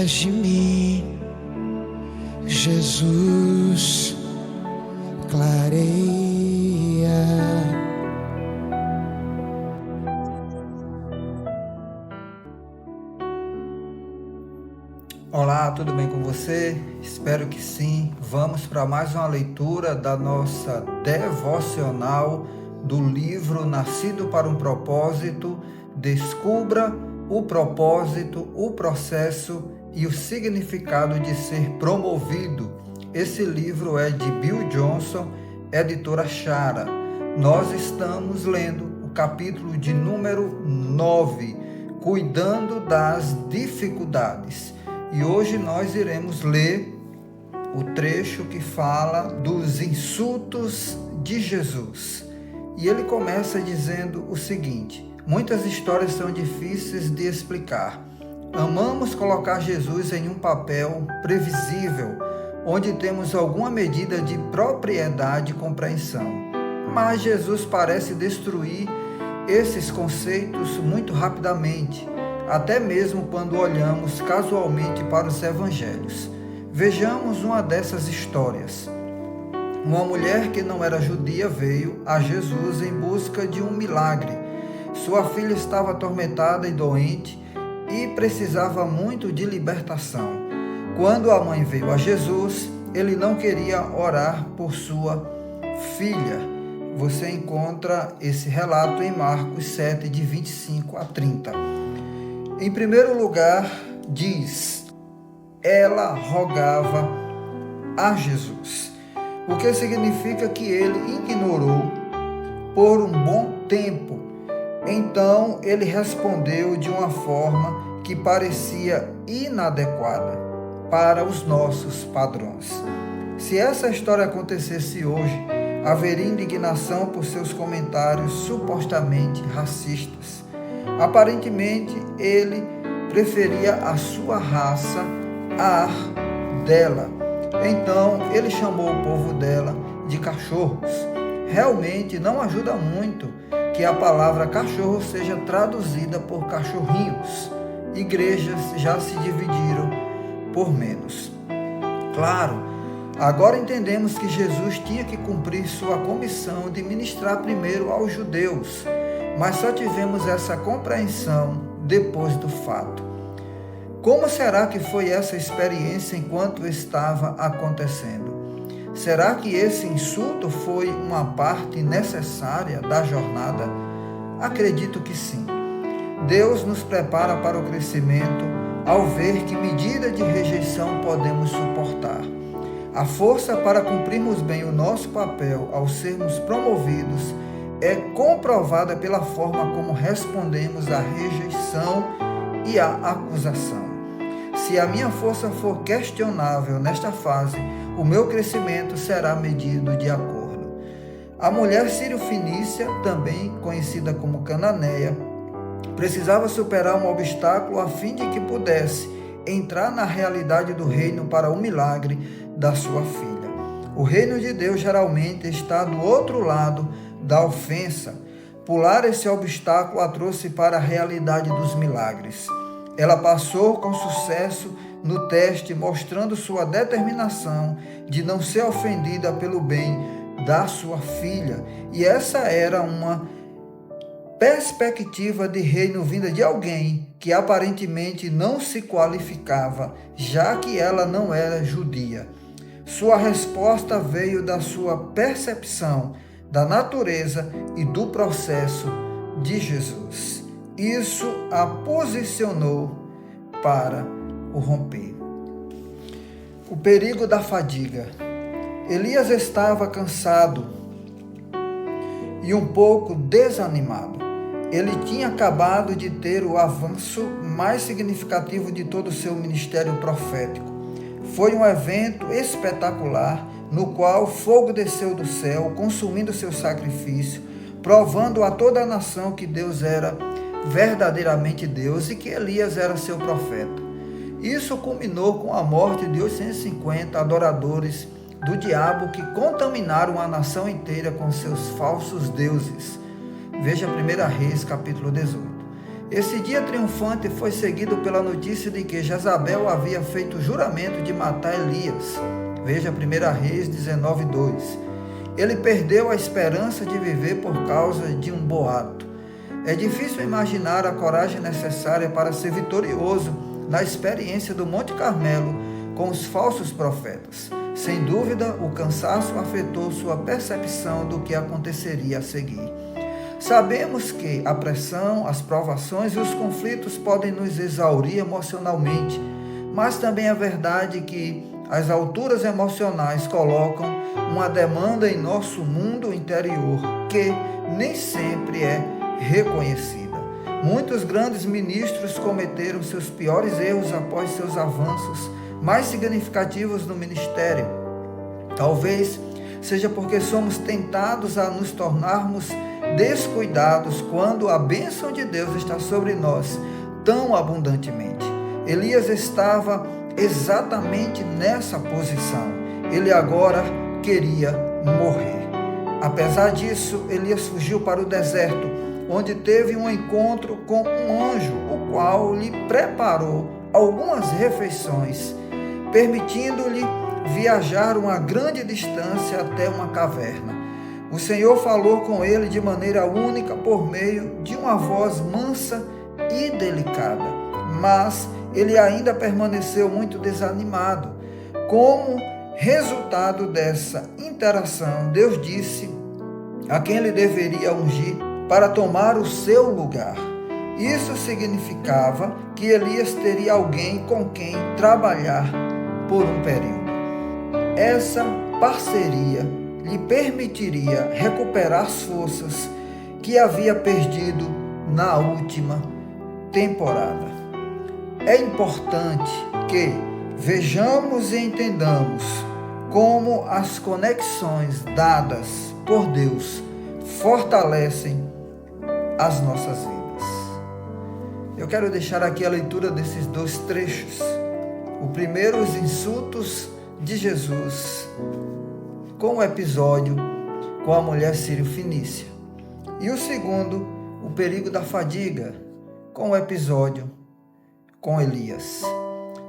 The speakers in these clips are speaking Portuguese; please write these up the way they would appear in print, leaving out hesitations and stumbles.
atrás de mim, Jesus clareia. Olá, tudo bem com você? Espero que sim. Vamos para mais uma leitura da nossa devocional do livro Nascido para um Propósito. Descubra o propósito, o processo e o significado de ser promovido. Esse livro é de Bill Johnson, editora Chara. Nós estamos lendo o capítulo de número 9, Cuidando das Dificuldades. E hoje nós iremos ler o trecho que fala dos insultos de Jesus. E ele começa dizendo o seguinte: muitas histórias são difíceis de explicar. Amamos colocar Jesus em um papel previsível, onde temos alguma medida de propriedade e compreensão. Mas Jesus parece destruir esses conceitos muito rapidamente, até mesmo quando olhamos casualmente para os evangelhos. Vejamos uma dessas histórias. Uma mulher que não era judia veio a Jesus em busca de um milagre. Sua filha estava atormentada e doente e precisava muito de libertação. Quando a mãe veio a Jesus, ele não queria orar por sua filha. Você encontra esse relato em Marcos 7, de 25 a 30. Em primeiro lugar, diz, ela rogava a Jesus, o que significa que ele ignorou por um bom tempo. Então, ele respondeu de uma forma que parecia inadequada para os nossos padrões. Se essa história acontecesse hoje, haveria indignação por seus comentários supostamente racistas. Aparentemente, ele preferia a sua raça à dela. Então, ele chamou o povo dela de cachorros. Realmente não ajuda muito que a palavra cachorro seja traduzida por cachorrinhos. Igrejas já se dividiram por menos. Claro, agora entendemos que Jesus tinha que cumprir sua comissão de ministrar primeiro aos judeus, mas só tivemos essa compreensão depois do fato. Como será que foi essa experiência enquanto estava acontecendo? Será que esse insulto foi uma parte necessária da jornada? Acredito que sim. Deus nos prepara para o crescimento ao ver que medida de rejeição podemos suportar. A força para cumprirmos bem o nosso papel ao sermos promovidos é comprovada pela forma como respondemos à rejeição e à acusação. Se a minha força for questionável nesta fase, o meu crescimento será medido de acordo. A mulher sírio-fenícia, também conhecida como cananeia, precisava superar um obstáculo a fim de que pudesse entrar na realidade do reino para o milagre da sua filha. O reino de Deus geralmente está do outro lado da ofensa. Pular esse obstáculo a trouxe para a realidade dos milagres. Ela passou com sucesso no teste, mostrando sua determinação de não ser ofendida pelo bem da sua filha. E essa era uma perspectiva de reino vinda de alguém que aparentemente não se qualificava, já que ela não era judia. Sua resposta veio da sua percepção da natureza e do processo de Jesus. Isso a posicionou para o romper. O perigo da fadiga. Elias estava cansado e um pouco desanimado. Ele tinha acabado de ter o avanço mais significativo de todo o seu ministério profético. Foi um evento espetacular no qual fogo desceu do céu, consumindo seu sacrifício, provando a toda a nação que Deus era verdadeiramente Deus e que Elias era seu profeta. Isso culminou com a morte de 850 adoradores do diabo que contaminaram a nação inteira com seus falsos deuses. Veja 1 Reis, capítulo 18. Esse dia triunfante foi seguido pela notícia de que Jezabel havia feito juramento de matar Elias. Veja 1 Reis 19:2. Ele perdeu a esperança de viver por causa de um boato. É difícil imaginar a coragem necessária para ser vitorioso na experiência do Monte Carmelo com os falsos profetas. Sem dúvida, o cansaço afetou sua percepção do que aconteceria a seguir. Sabemos que a pressão, as provações e os conflitos podem nos exaurir emocionalmente, mas também é verdade que as alturas emocionais colocam uma demanda em nosso mundo interior que nem sempre é reconhecida. Muitos grandes ministros cometeram seus piores erros após seus avanços mais significativos no ministério. Talvez seja porque somos tentados a nos tornarmos descuidados quando a bênção de Deus está sobre nós tão abundantemente. Elias estava exatamente nessa posição. Ele agora queria morrer. Apesar disso, Elias fugiu para o deserto, onde teve um encontro com um anjo, o qual lhe preparou algumas refeições, permitindo-lhe viajar uma grande distância até uma caverna. O Senhor falou com ele de maneira única por meio de uma voz mansa e delicada, mas ele ainda permaneceu muito desanimado. Como resultado dessa interação, Deus disse a quem ele deveria ungir para tomar o seu lugar. Isso significava que Elias teria alguém com quem trabalhar por um período. Essa parceria lhe permitiria recuperar as forças que havia perdido na última temporada. É importante que vejamos e entendamos como as conexões dadas por Deus fortalecem as nossas vidas. Eu quero deixar aqui a leitura desses dois trechos. O primeiro, os insultos de Jesus, com o episódio com a mulher sírio-fenícia. E o segundo, o perigo da fadiga, com o episódio com Elias.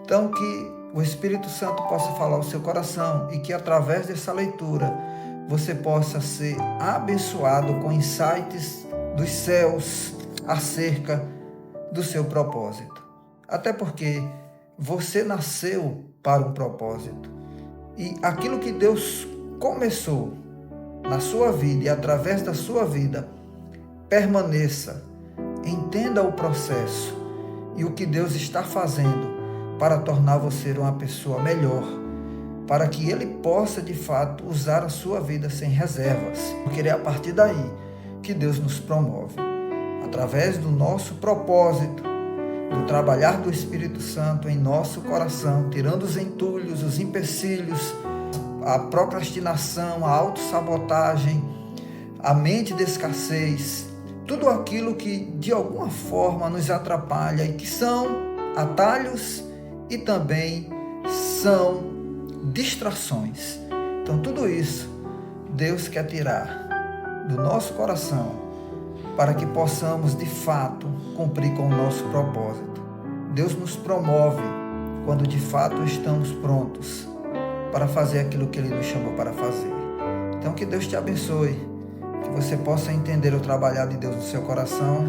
Então, que o Espírito Santo possa falar ao seu coração e que através dessa leitura você possa ser abençoado com insights dos céus acerca do seu propósito. Até porque você nasceu para um propósito. E aquilo que Deus começou na sua vida e através da sua vida, permaneça, entenda o processo e o que Deus está fazendo para tornar você uma pessoa melhor, para que Ele possa de fato usar a sua vida sem reservas, porque é a partir daí que Deus nos promove, através do nosso propósito, do trabalhar do Espírito Santo em nosso coração, tirando os entulhos, os empecilhos, a procrastinação, a autossabotagem, a mente de escassez, tudo aquilo que de alguma forma nos atrapalha e que são atalhos e também são distrações. Então tudo isso Deus quer tirar do nosso coração para que possamos de fato cumprir com o nosso propósito. Deus nos promove quando de fato estamos prontos para fazer aquilo que Ele nos chamou para fazer. Então que Deus te abençoe, que você possa entender o trabalhar de Deus no seu coração,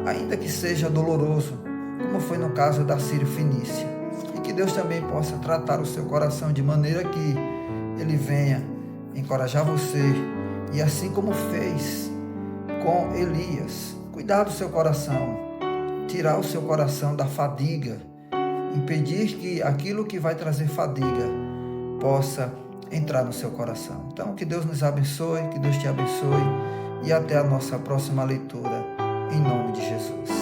ainda que seja doloroso, como foi no caso da sírio-fenícia, e que Deus também possa tratar o seu coração de maneira que Ele venha encorajar você, e assim como fez com Elias, cuidar do seu coração, tirar o seu coração da fadiga, impedir que aquilo que vai trazer fadiga possa entrar no seu coração. Então, que Deus nos abençoe, que Deus te abençoe e até a nossa próxima leitura, em nome de Jesus.